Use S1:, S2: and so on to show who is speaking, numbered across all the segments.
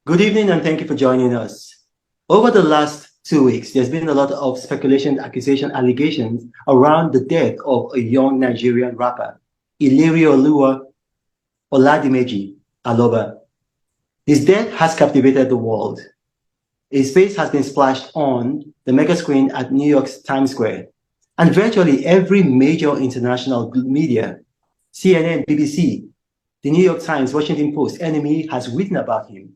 S1: Good evening, and thank you for joining us. Over the last 2 weeks, there's been a lot of speculation, accusation, allegations around the death of a young Nigerian rapper, Ilerioluwa Oladimeji Aloba. His death has captivated the world. His face has been splashed on the mega screen at New York's Times Square, and virtually every major international media, CNN, BBC, the New York Times, Washington Post, NME has written about him.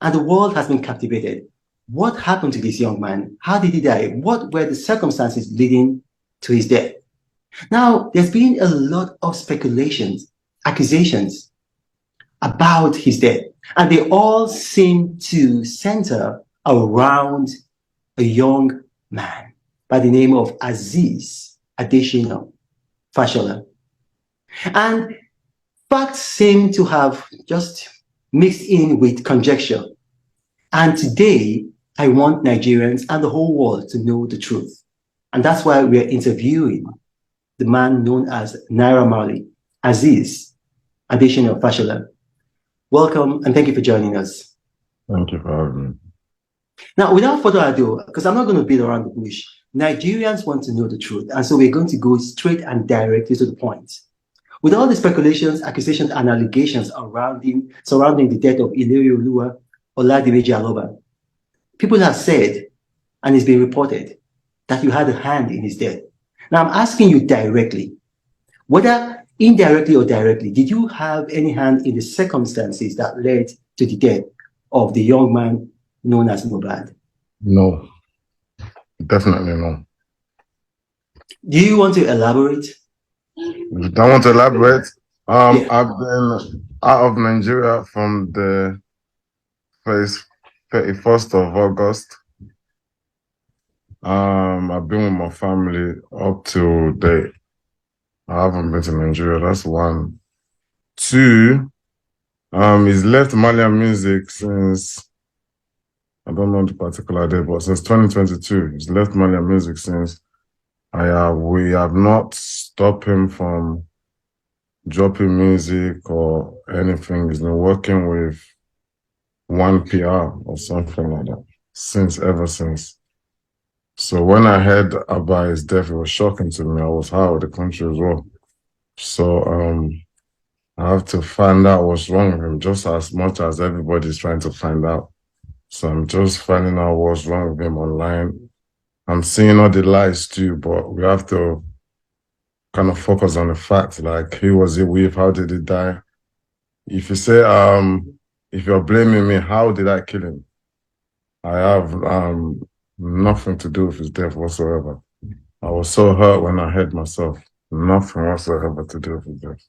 S1: And the world has been captivated. What happened to this young man? How did he die? What were the circumstances leading to his death? Now, there's been a lot of speculations, accusations about his death, and they all seem to center around a young man by the name of Aziz Adesina Fashola. And facts seem to have just mixed in with conjecture. And today, I want Nigerians and the whole world to know the truth. And that's why we're interviewing the man known as Naira Marley, Aziz Adesina Fashola. Welcome, and thank you for joining us.
S2: Thank you for having me.
S1: Now, without further ado, because I'm not going to beat around the bush, Nigerians want to know the truth. And so we're going to go straight and directly to the point. With all the speculations, accusations, and allegations surrounding the death of Ilerioluwa Oladimeji Aloba, people have said, and it's been reported, that you had a hand in his death. Now, I'm asking you directly, whether indirectly or directly, did you have any hand in the circumstances that led to the death of the young man known as Mohbad?
S2: No, definitely no.
S1: Do you want to elaborate?
S2: I want to elaborate. I've been out of Nigeria from the 31st of August. I've been with my family up to date. I haven't been to Nigeria. That's one. Two, he's left Marlian Music since, I don't know the particular day, but since 2022. He's left Marlian Music since. We have not stopped him from dropping music or anything. He's been working with one PR or something like that ever since. So when I heard about his death, it was shocking to me. I was out of the country as well. So I have to find out what's wrong with him just as much as everybody's trying to find out. So I'm just finding out what's wrong with him online. I'm seeing all the lies too, but we have to kind of focus on the facts, like who was he with, how did he die? If you say, if you're blaming me, how did I kill him? I have nothing to do with his death whatsoever. I was so hurt when I heard myself. Nothing whatsoever to do with his death.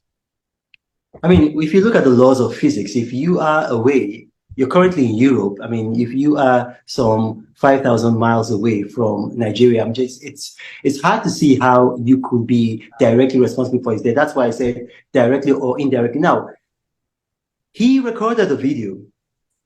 S1: I mean, if you look at the laws of physics, if you are away, you're currently in Europe. I mean, if you are some 5,000 miles away from Nigeria, it's hard to see how you could be directly responsible for his death. That's why I said directly or indirectly. Now, he recorded a video,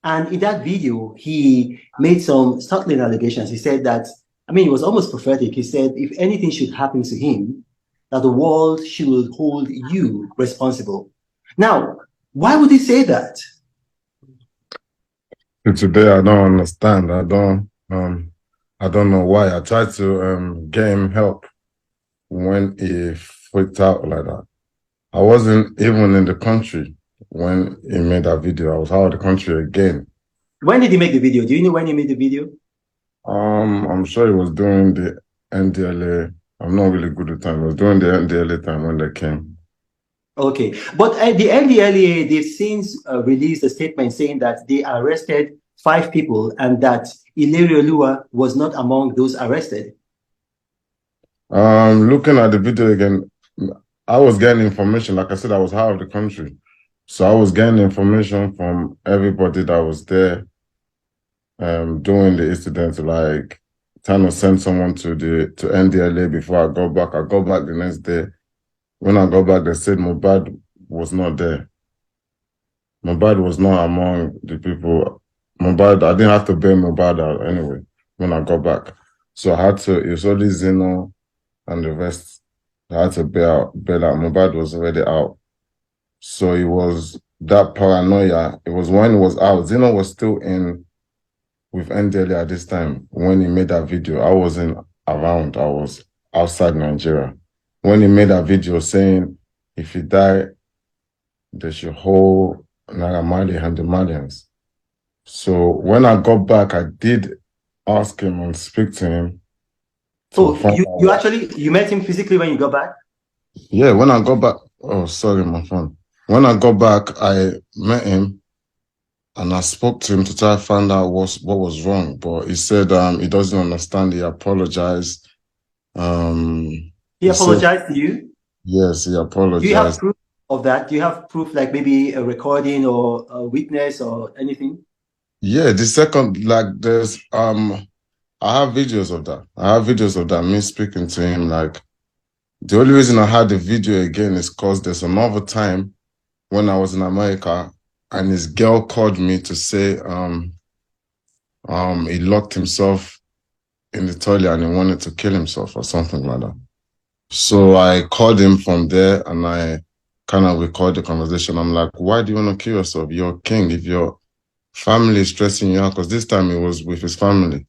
S1: and in that video, he made some startling allegations. He said that, I mean, it was almost prophetic. He said, if anything should happen to him, that the world should hold you responsible. Now, why would he say that?
S2: Today, I don't understand. I don't know why. I tried to get him help when he freaked out like that. I wasn't even in the country when he made that video. I was out of the country again.
S1: When did he make the video? Do you know when he made the video?
S2: I'm sure he was during the NDLA. I'm not really good at time. It was during the NDLA time when they came.
S1: Okay, but the NDLA, they've since released a statement saying that they arrested 5 people and that Ilerioluwa was not among those arrested.
S2: Looking at the video again, I was getting information. Like I said, I was out of the country. So I was getting information from everybody that was there during the incident, like trying to send someone to NDLA before I go back. I go back the next day. When I got back, they said Mohbad was not there. Mohbad was not among the people. Mohbad, I didn't have to bail Mohbad out anyway when I got back. So I had to, it was only Zeno and the rest. I had to bail out. Mohbad was already out. So it was that paranoia. It was when it was out. Zeno was still in with NDLA at this time when he made that video. I wasn't around. I was outside Nigeria. When he made that video saying, if you die, they should hold Naira Marley and the Malians. So when I got back, I did ask him and speak to him.
S1: Oh, you actually, you met him physically when you got back?
S2: Yeah, when I got back, oh, sorry, my phone. When I got back, I met him and I spoke to him to try to find out what was wrong. But he said he doesn't understand. He apologized.
S1: He apologized to you?
S2: Yes, he apologized.
S1: Do you have proof of that? Do you have proof, like maybe a recording or a witness or anything?
S2: Yeah, the second, like there's I have videos of that. I have videos of that, me speaking to him. Like the only reason I had the video again is because there's another time when I was in America and his girl called me to say he locked himself in the toilet and he wanted to kill himself or something like that. So I called him from there and I kind of recorded the conversation. I'm like, why do you want to kill yourself? You're king. If your family is stressing you out, because this time he was with his family.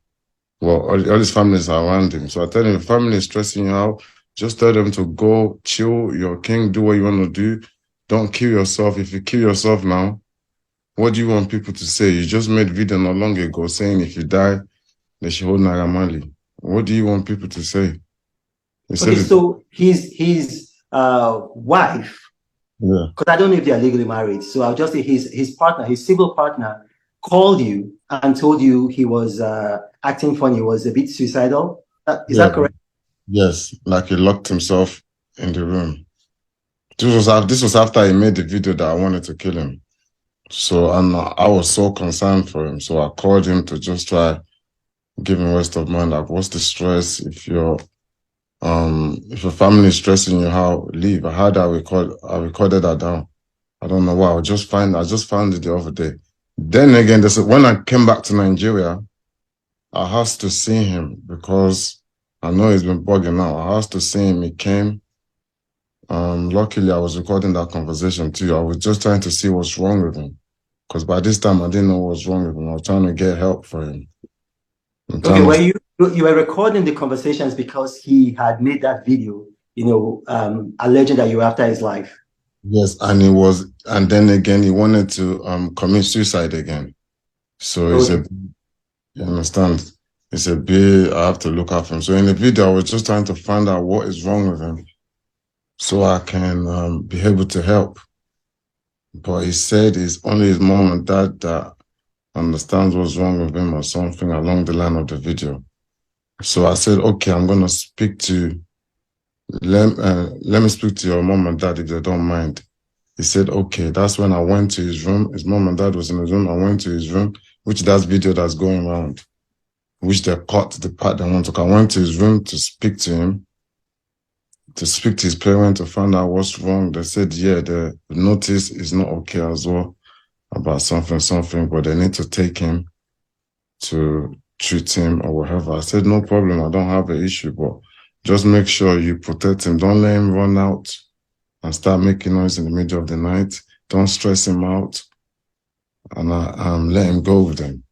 S2: Well, all his families are around him. So I tell him, if family is stressing you out, just tell them to go chill. You're king. Do what you want to do. Don't kill yourself. If you kill yourself now, what do you want people to say? You just made video not long ago saying if you die, they should hold Naira Marley. What do you want people to say?
S1: Okay, so his wife,
S2: yeah,
S1: because I don't know if they are legally married, so I'll just say his partner, his civil partner, called you and told you he was acting funny, was a bit suicidal. Is that correct?
S2: Yes, like he locked himself in the room. This was after he made the video that I wanted to kill him. So I was so concerned for him. So I called him to just try give him rest of mind. Like, what's the stress? If your family is stressing you out, leave. I recorded that down. I don't know why. I just found it the other day. Then again, when I came back to Nigeria, I had to see him because I know he's been bugging out. I had to see him. He came. Luckily, I was recording that conversation too. I was just trying to see what's wrong with him. Because by this time, I didn't know what was wrong with him. I was trying to get help for him.
S1: Okay, well, you were recording the conversations because he had made that video, alleging that you were after his life.
S2: Yes, and then again, he wanted to commit suicide again. So
S1: Okay.
S2: you understand? It's a bit, I have to look after him. So in the video, I was just trying to find out what is wrong with him so I can be able to help. But he said it's only his mom and dad that understands what's wrong with him or something along the line of the video. So I said, okay, I'm going to speak to, let me speak to your mom and dad if they don't mind. He said, okay. That's when I went to his room. His mom and dad was in his room. I went to his room, which that's video that's going around, which they cut the part they want to cut. I went to his room to speak to him, to speak to his parents to find out what's wrong. They said, yeah, the notice is not okay as well about something, but they need to take him to treat him or whatever. I said, no problem. I don't have an issue, but just make sure you protect him. Don't let him run out and start making noise in the middle of the night. Don't stress him out and let him go with them.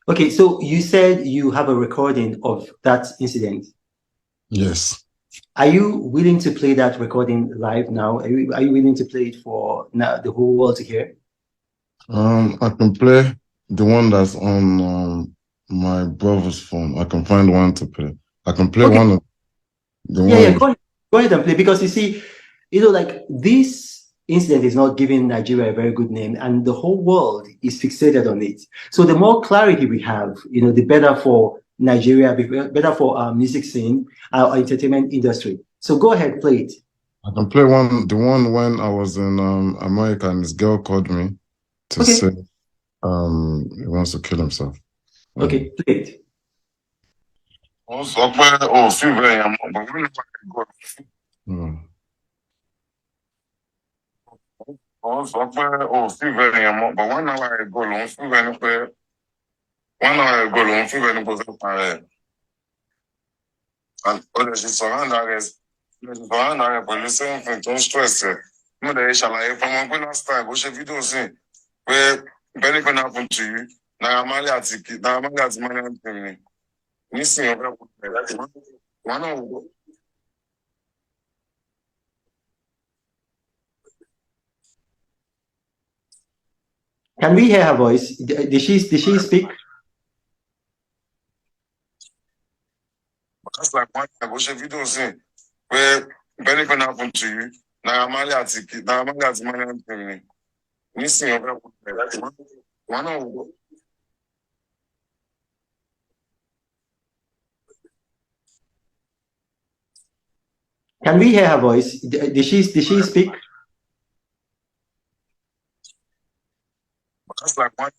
S1: Okay, so you said you have a recording of that incident.
S2: Yes.
S1: Are you willing to play that recording live now? Are you willing to play it for now, the whole world to hear?
S2: I can play the one that's on my brother's phone. I can find one to play. I can play one of the
S1: one. Go ahead and play, because you see, like this incident is not giving Nigeria a very good name, and the whole world is fixated on it. So the more clarity we have, the better for Nigeria, better for our music scene, our entertainment industry. So go ahead, play it.
S2: I can play the one when I was in America and this girl called me to say he wants to kill himself.
S1: Okay, play it.
S2: And honestly, surround that pẹ̀lú something tó ń stress ẹ̀ Mo dẹ̀ ṣàlàyé fún ọmọ pé last time ó ṣe fídíò sí pé if anything happen to you, Naira Marley àti Marlian team ni. Nísìnyí ọ̀fẹ́ kò tẹ̀ láti wọn náà wò.
S1: Can we hear her voice? Did she speak?
S2: Just like one time ó ṣe fídíò sí pé if anything happen to you, Naira Marley àti Marlian team ni. Nísìnyí ọ̀fẹ́ kò tẹ̀ láti wọn náà wò.
S1: Can we hear her voice? Did she speak?
S2: Just like one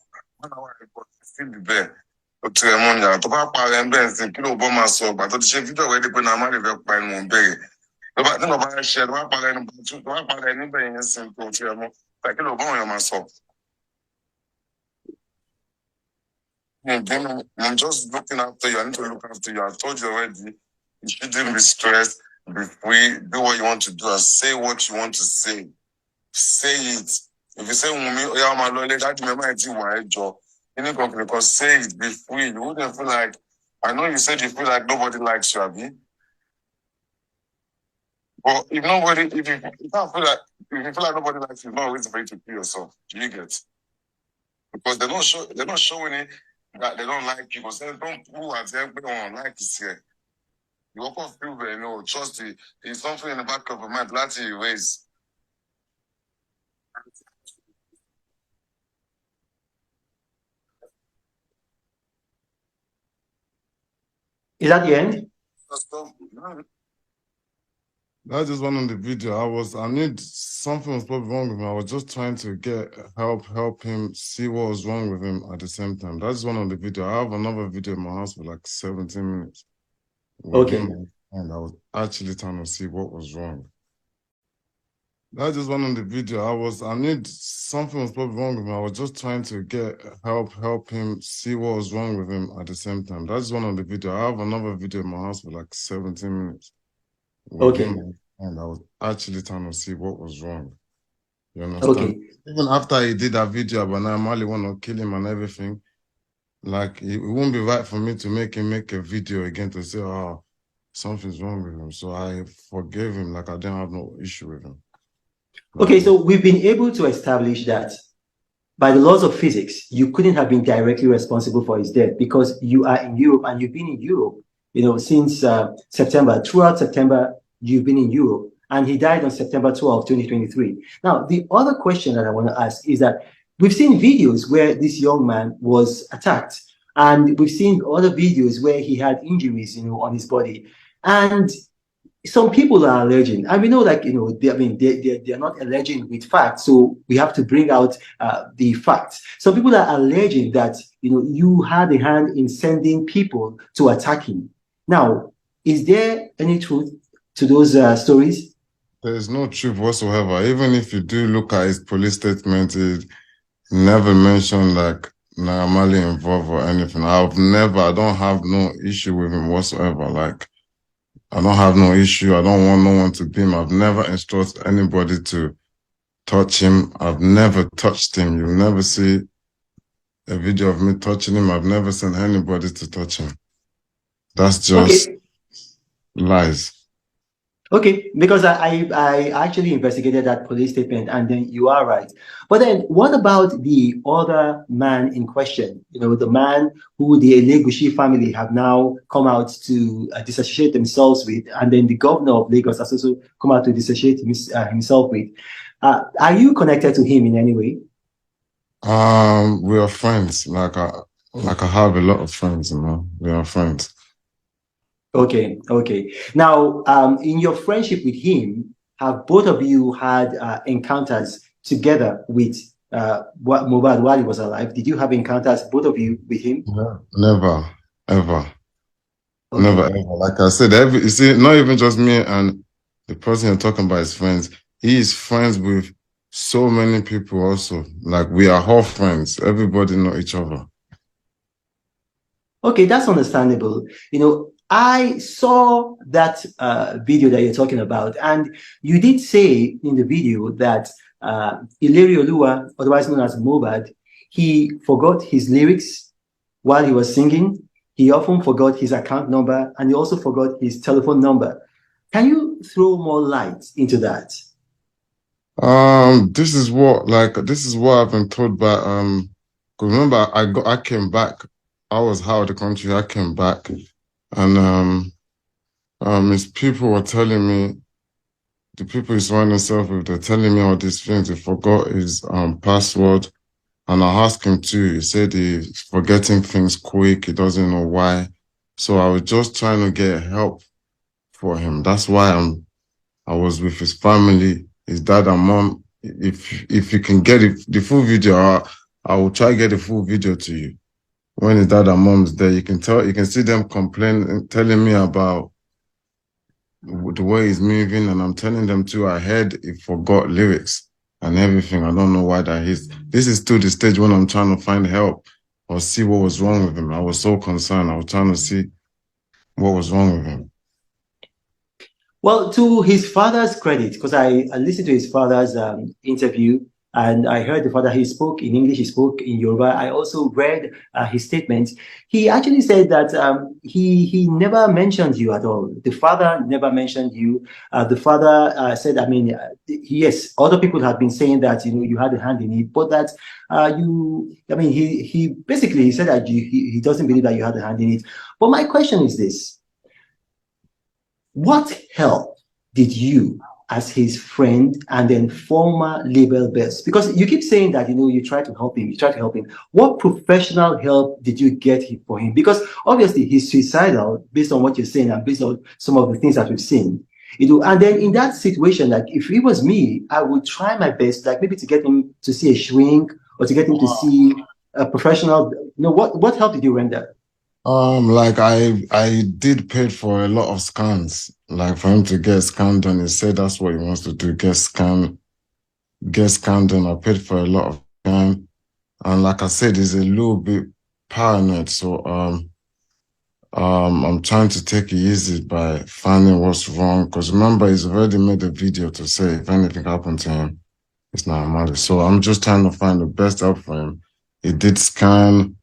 S2: hour ago, still be there. But tó bá parẹ́ ń bẹ́ẹ̀ sí kí ló bọ́ máa sọ ọgbà tó ti ṣe fídíò rẹ̀ dípẹ́ náà má lè fẹ́ pa ẹnu bẹ̀rẹ̀. Tó bá ṣe tó bá parẹ́ ẹnu bẹ̀rẹ̀ yẹn sí tó ti ẹ̀ mọ́ kí ló bọ́ wọn máa sọ. I'm just looking after you. I need to look after you. I told you already. You shouldn't be stressed. Be free. Do what you want to do. Say what you want to say. Say it. If you say, "Oh my Lord, that job," because say it, be free. You wouldn't feel like. I know you said you feel like nobody likes you, Abby. But if you don't feel like, if you feel like nobody likes you, it's not always for you to kill yourself. Do you get? Because they're not showing it that they don't like you. Because they don't who are there, they don't like you here. You walk off people, trust it. It's something in the back of your mind, that's you raise.
S1: Is that the end?
S2: That's just one on the video. I knew something was probably wrong with him. I was just trying to get help him see what was wrong with him at the same time. That's one on the video. I have another video in my house for like 17 minutes.
S1: Okay.
S2: And I was actually trying to see what was wrong. That's just one on the video. I knew something was probably wrong with him. I was just trying to get help him see what was wrong with him at the same time. That's one on the video. I have another video in my house for like 17 minutes.
S1: Okay.
S2: And I was actually trying to see what was wrong. You understand?
S1: Okay.
S2: Even after he did that video about Naira Marley want to kill him and everything, like it wouldn't be right for me to make him make a video again to say, "Oh, something's wrong with him." So I forgave him. Like I didn't have no issue with him.
S1: Okay, so we've been able to establish that by the laws of physics, you couldn't have been directly responsible for his death because you are in Europe and you've been in Europe, since September. Throughout September, you've been in Europe, and he died on September 12, 2023. Now, the other question that I want to ask is that we've seen videos where this young man was attacked, and we've seen other videos where he had injuries, on his body, and some people are alleging, and we know, like, they're not alleging with facts, so we have to bring out the facts. Some people are alleging that, you had a hand in sending people to attack him. Now, is there any truth to those stories?
S2: There's no truth whatsoever. Even if you do look at his police statement, it never mentioned like Naira Marley involved or anything. I don't have no issue with him whatsoever. Like, I don't have no issue. I don't want no one to beat him. I've never instructed anybody to touch him. I've never touched him. You'll never see a video of me touching him. I've never sent anybody to touch him. That's just lies.
S1: Okay, because I actually investigated that police statement, and then you are right. But then what about the other man in question? The man who the Elegushi family have now come out to disassociate themselves with, and then the governor of Lagos has also come out to disassociate himself with. Are you connected to him in any way?
S2: We are friends. Like I have a lot of friends, we are friends.
S1: Okay. Now, in your friendship with him, have both of you had encounters together with Mohbad while he was alive? Did you have encounters, both of you, with him?
S2: No, never, ever. Okay. Never, ever. Like I said, you see, not even just me and the person you're talking about is friends. He is friends with so many people also. Like, we are all friends. Everybody know each other.
S1: Okay, that's understandable. I saw that video that you're talking about, and you did say in the video that Ilario Olua, otherwise known as Mohbad, he forgot his lyrics while he was singing. He often forgot his account number, and he also forgot his telephone number. Can you throw more light into that?
S2: This is what I've been told by 'cause remember I came back. I was out of the country, I came back, and his people were telling me, the people he's surrounding himself with, they're telling me all these things. He forgot his password, and I asked him too. He said he's forgetting things quick, he doesn't know why. So I was just trying to get help for him. That's why I was with his family, his dad and mom. If you can get the full video, I will try to get the full video to you. When his dad and mom's there, you can see them complaining, telling me about the way he's moving, and I'm telling them too, I heard he forgot lyrics and everything. I don't know why that is. This is still the stage when I'm trying to find help or see what was wrong with him. I was so concerned. I was trying to see what was wrong with him.
S1: Well, to his father's credit, because I listened to his father's interview, and I heard the father, he spoke in English, he spoke in Yoruba. I also read his statements. He actually said that he never mentioned you at all. The father never mentioned you. The father said, I mean, yes, other people have been saying that, you know, you had a hand in it, but that he basically said that he doesn't believe that you had a hand in it. But my question is this. What help did you, as his friend and then former label boss, because you keep saying that, you know, you try to help him, what professional help did you get for him? Because obviously he's suicidal based on what you're saying and based on some of the things that we've seen. You know, and then in that situation, like if it was me, I would try my best, like maybe to get him to see a shrink or to get him to see a professional. You know, what help did you render?
S2: Like I did pay for a lot of scans, like for him to get scanned done. He said that's what he wants to do, get scanned done. I paid for a lot of time, and like I said, he's a little bit paranoid. So I'm trying to take it easy by finding what's wrong. Because remember, he's already made a video to say if anything happened to him, it's not Marley. So I'm just trying to find the best help for him. He did scan.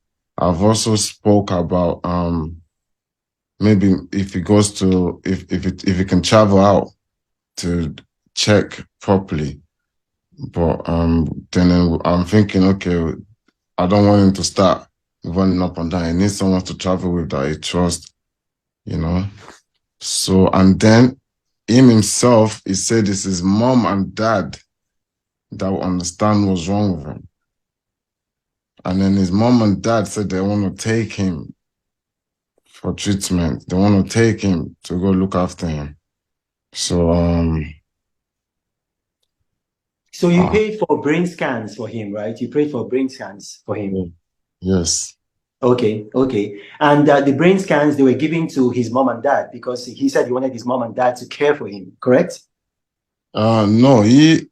S2: I've also spoke about maybe if he goes to if he can travel out to check properly. But then I'm thinking, okay, I don't want him to start running up and down. He needs someone to travel with that he trusts, you know. So and then him himself, he said it's his mom and dad that will understand what's wrong with him. And then his mom and dad said they want to take him for treatment. They want to take him to go look after him. So
S1: So you paid for brain scans for him, right? You paid for brain scans for him.
S2: Yes.
S1: Okay. And the brain scans they were giving to his mom and dad because he said he wanted his mom and dad to care for him, correct?
S2: No, he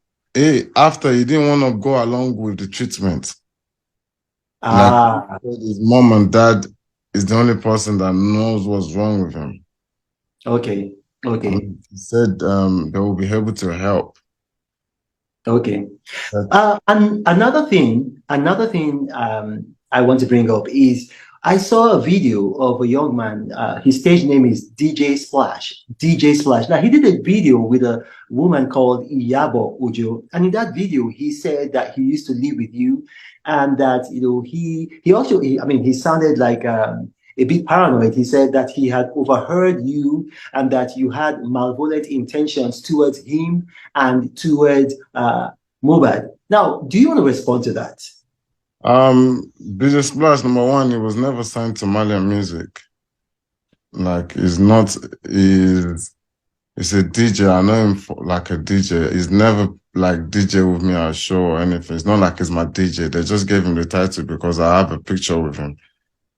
S2: after he didn't want to go along with the treatment. Like his mom and dad is the only person that knows what's wrong with him.
S1: Okay.
S2: And he said they will be able to help.
S1: Okay. And another thing I want to bring up is I saw a video of a young man. His stage name is DJ Splash. DJ Splash. Now he did a video with a woman called Iyabo Ojo, and in that video he said that he used to live with you, and that you know he sounded like a bit paranoid. He said that he had overheard you and that you had malevolent intentions towards him and towards Mohbad. Now, do you want to respond to that?
S2: DJ Splash, number one, he was never signed to Marlian Music. Like, he's a DJ. I know him like a DJ. He's never like DJ with me at a show or anything. It's not like he's my DJ. They just gave him the title because I have a picture with him.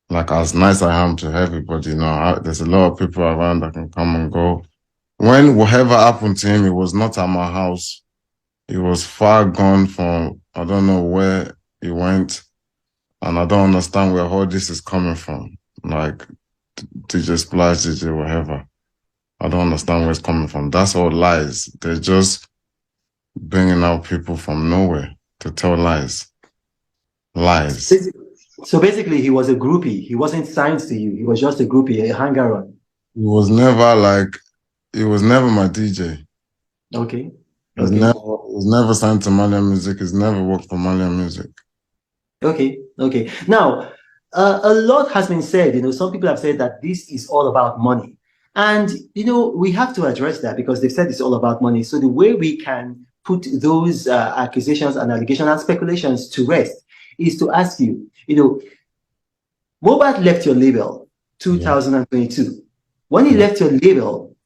S2: Like, as nice I am to everybody, you know, there's a lot of people around that can come and go. When whatever happened to him, it was not at my house. He was far gone from, I don't know where he went, and I don't understand where all this is coming from. Like, DJ Splash, DJ whatever. I don't understand where it's coming from. That's all lies. They're just bringing out people from nowhere to tell lies. Lies.
S1: So basically, he was a groupie. He wasn't signed to you. He was just a groupie, a hanger-on.
S2: He was never my DJ.
S1: Okay.
S2: He was never signed to Marlian Music. He's never worked for Marlian Music.
S1: Okay. Now, a lot has been said. Some people have said that this is all about money. And, we have to address that because they've said it's all about money. So the way we can put those accusations and allegations and speculations to rest is to ask you, Mohbad left your label 2022. Yeah. When he left your label,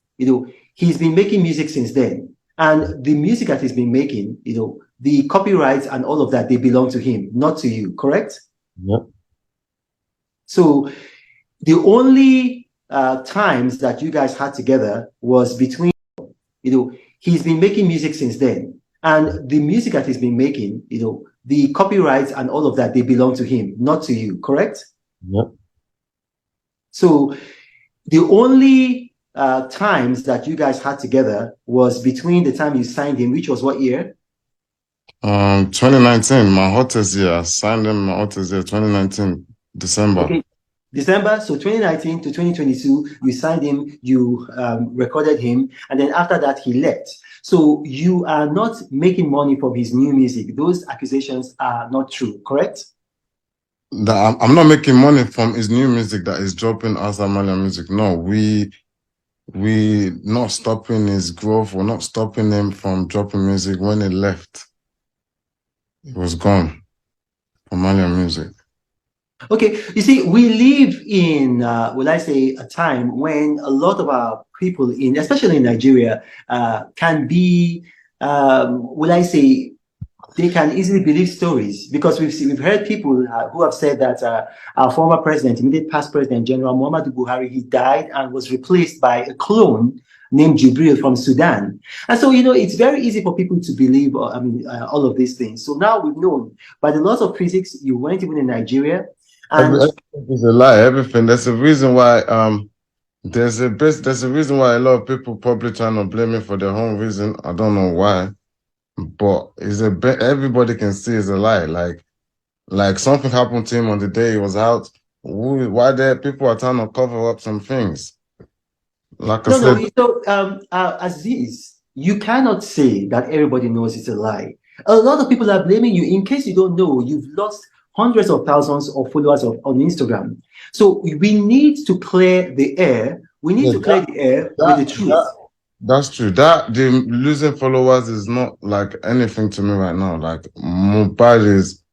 S1: he's been making music since then. And the music that he's been making, the copyrights and all of that, they belong to him, not to you, correct?
S2: Yep.
S1: So the only times that you guys had together was between, he's been making music since then. And the music that he's been making, the copyrights and all of that, they belong to him, not to you, correct?
S2: Yep.
S1: So the only times that you guys had together was between the time you signed him, which was what year?
S2: 2019, my hottest year. I signed him my hottest year, 2019, December.
S1: Okay. December, so 2019 to 2022, you signed him, you recorded him, and then after that, he left. So you are not making money from his new music. Those accusations are not true, correct?
S2: I'm not making money from his new music that is dropping outside Marlian Music. No, we not stopping his growth. We're not stopping him from dropping music. When he left, it was gone from Marlian Music.
S1: Okay, you see, we live in, will I say, a time when a lot of our people, especially in Nigeria, can be, will I say, they can easily believe stories because we've heard people who have said that our former president, immediate past president, General Muhammadu Buhari, he died and was replaced by a clone named Jibril from Sudan. And so, it's very easy for people to believe, all of these things. So now we've known by the laws of physics, you weren't even in Nigeria. And
S2: everything is a lie. Everything. There's a reason why. There's a reason why a lot of people probably trying to blame me for their own reason. I don't know why, but everybody can see it's a lie. Like something happened to him on the day he was out. Why there people are trying to cover up some things? Like I said,
S1: so Aziz, you cannot say that everybody knows it's a lie. A lot of people are blaming you. In case you don't know, you've lost hundreds of thousands of followers on Instagram. So we need to clear the air. We need to clear the air with the truth.
S2: That's true. The losing followers is not like anything to me right now. Like Mohbad is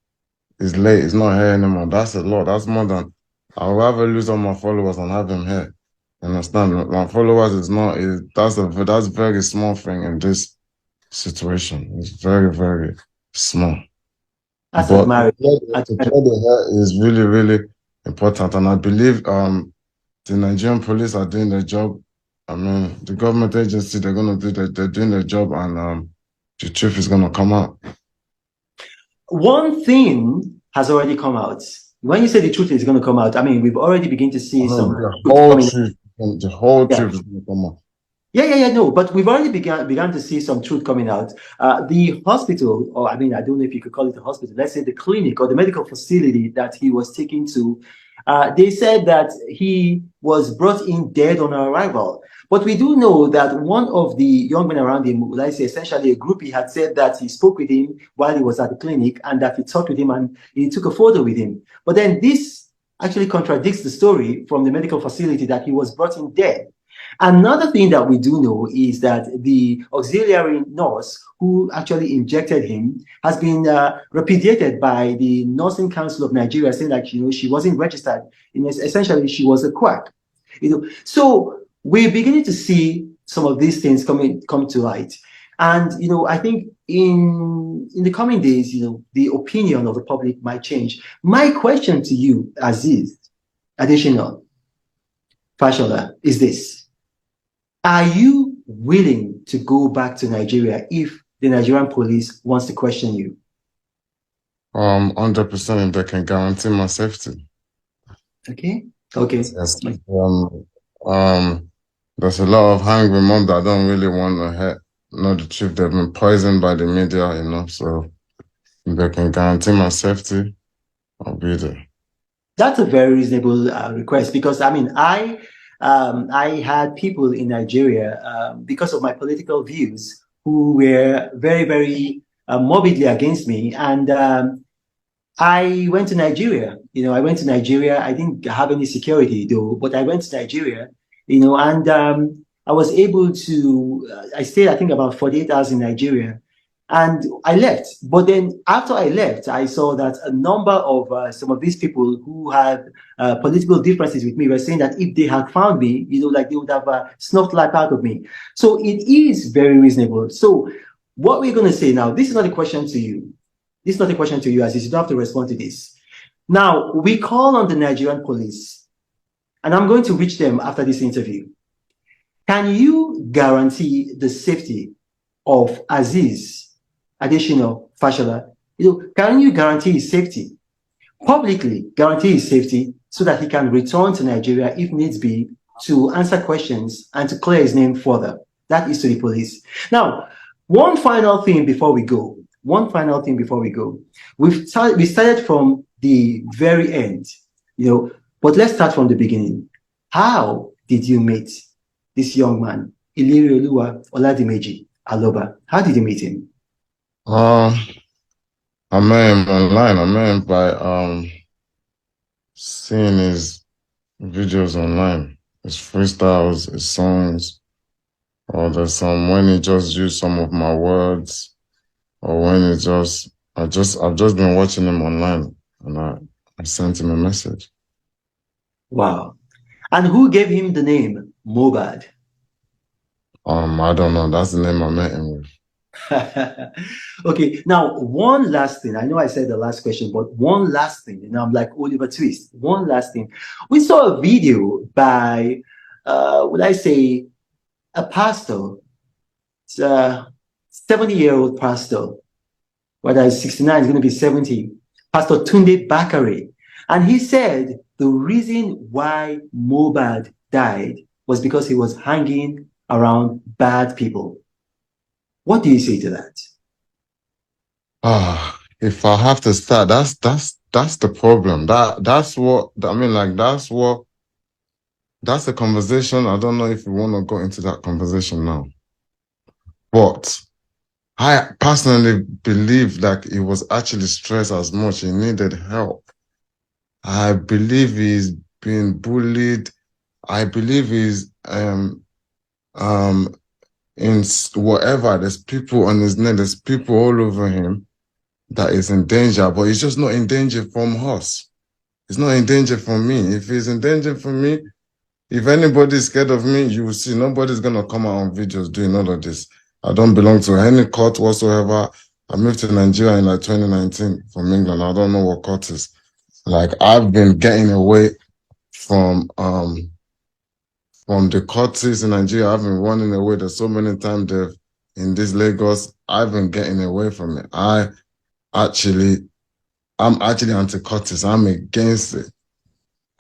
S2: late. It's not here anymore. That's a lot. That's more than I'd rather lose all my followers and have him here. You understand? My followers that's a very small thing in this situation. It's very, very small.
S1: But
S2: to clear the hair is really, really important. And I believe the Nigerian police are doing their job. I mean, the government agency, they're doing their job, and the truth is gonna come out.
S1: One thing has already come out. When you say the truth is gonna come out, I mean we've already begun to see
S2: the whole truth is gonna come out.
S1: No, but we've already begun to see some truth coming out. The hospital, or I don't know if you could call it a hospital, let's say the clinic or the medical facility that he was taken to, they said that he was brought in dead on arrival. But we do know that one of the young men around him, let's say essentially a groupie, had said that he spoke with him while he was at the clinic and that he talked with him and he took a photo with him. But then this actually contradicts the story from the medical facility that he was brought in dead. Another thing that we do know is that the auxiliary nurse who actually injected him has been repudiated by the Nursing Council of Nigeria, saying that she wasn't registered. Essentially, she was a quack. So we're beginning to see some of these things come to light, and I think in the coming days, the opinion of the public might change. My question to you, Aziz Additional Fashola, is this. Are you willing to go back to Nigeria if the Nigerian police wants to question you?
S2: 100% if they can guarantee my safety.
S1: Okay. Okay.
S2: Yes. There's a lot of hungry moms that don't really want to know the truth. They've been poisoned by the media, so if they can guarantee my safety, I'll be there.
S1: That's a very reasonable request because I had people in Nigeria because of my political views who were very, very morbidly against me. And I went to Nigeria. I went to Nigeria. I didn't have any security though, but I went to Nigeria, and I was able to, I stayed, I think, about 48 hours in Nigeria. And I left. But then after I left, I saw that a number of some of these people who had political differences with me were saying that if they had found me, like they would have snuffed life out of me. So it is very reasonable. So what we're going to say now, this is not a question to you. This is not a question to you, Aziz. You don't have to respond to this. Now, we call on the Nigerian police, and I'm going to reach them after this interview. Can you guarantee the safety of Aziz Adesina Fashola? Can you guarantee his safety? Publicly guarantee his safety so that he can return to Nigeria if needs be to answer questions and to clear his name further. That is to the police. Now, one final thing before we go. We started from the very end, but let's start from the beginning. How did you meet this young man, Ilerioluwa Oladimeji Aloba? How did you meet him?
S2: I met him online. I met him by seeing his videos online, his freestyles, his songs, or there's some when he just used some of my words, or when he I've just been watching him online, and I sent him a message.
S1: Wow. And who gave him the name Mohbad?
S2: I don't know. That's the name I met him with.
S1: Okay, now one last thing. I know I said the last question, but one last thing, and I'm like Oliver Twist. One last thing. We saw a video by, would I say, a pastor. It's a 70-year-old pastor. Whether he's 69, he's going to be 70. Pastor Tunde Bakare. And he said the reason why Mohbad died was because he was hanging around bad people. What do you say to that?
S2: If I have to start, that's the problem. That's a conversation. I don't know if we want to go into that conversation now. But I personally believe that he was actually stressed as much. He needed help. I believe he's been bullied. I believe he's in whatever, there's people on his neck, there's people all over him that is in danger, but he's just not in danger from us. He's not in danger from me. If he's in danger from me, if anybody's scared of me, you will see nobody's gonna come out on videos doing all of this. I don't belong to any court whatsoever. I moved to Nigeria in 2019 from England. I don't know what court is. I've been getting away from the courts in Nigeria. I've been running away. There's so many times in this Lagos, I've been getting away from it. I'm actually anti-courts. I'm against it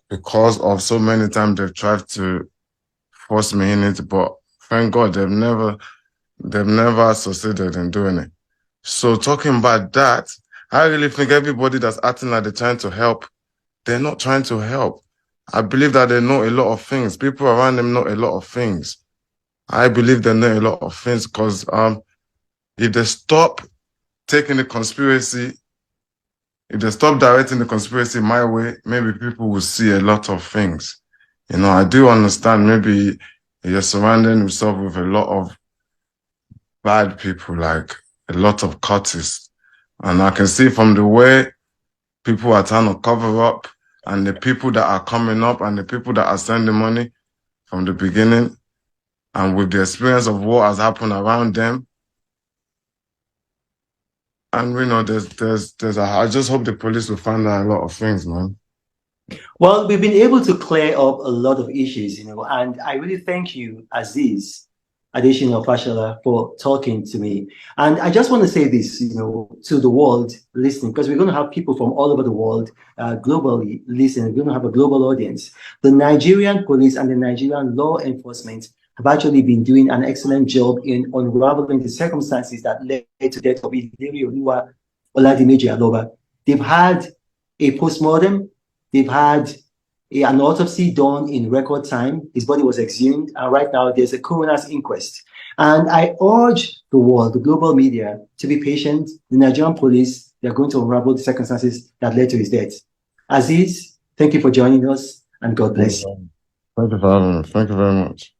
S2: because of so many times they've tried to force me in it, but thank God they've never succeeded in doing it. So talking about that, I really think everybody that's acting like they're trying to help, they're not trying to help. I believe that they know a lot of things. People around them know a lot of things. I believe they know a lot of things because if they stop taking the conspiracy, if they stop directing the conspiracy my way, maybe people will see a lot of things. I do understand maybe you're surrounding yourself with a lot of bad people, like a lot of cultists. And I can see from the way people are trying to cover up and the people that are coming up and the people that are sending money from the beginning and with the experience of what has happened around them. And I just hope the police will find out a lot of things, man.
S1: Well, we've been able to clear up a lot of issues, and I really thank you, Aziz, Additional Fashola, for talking to me. And I just want to say this, to the world listening, because we're going to have people from all over the world globally listening. We're going to have a global audience. The Nigerian police and the Nigerian law enforcement have actually been doing an excellent job in unraveling the circumstances that led to the death of Iliri Oluwa Oladimeji Aloba. They've had a postmortem. They've had an autopsy done in record time. His body was exhumed, and right now there's a coroner's inquest. And I urge the world, the global media, to be patient. The Nigerian police, they're going to unravel the circumstances that led to his death. Aziz, thank you for joining us, and God bless.
S2: Thank you for having me. Thank you very much.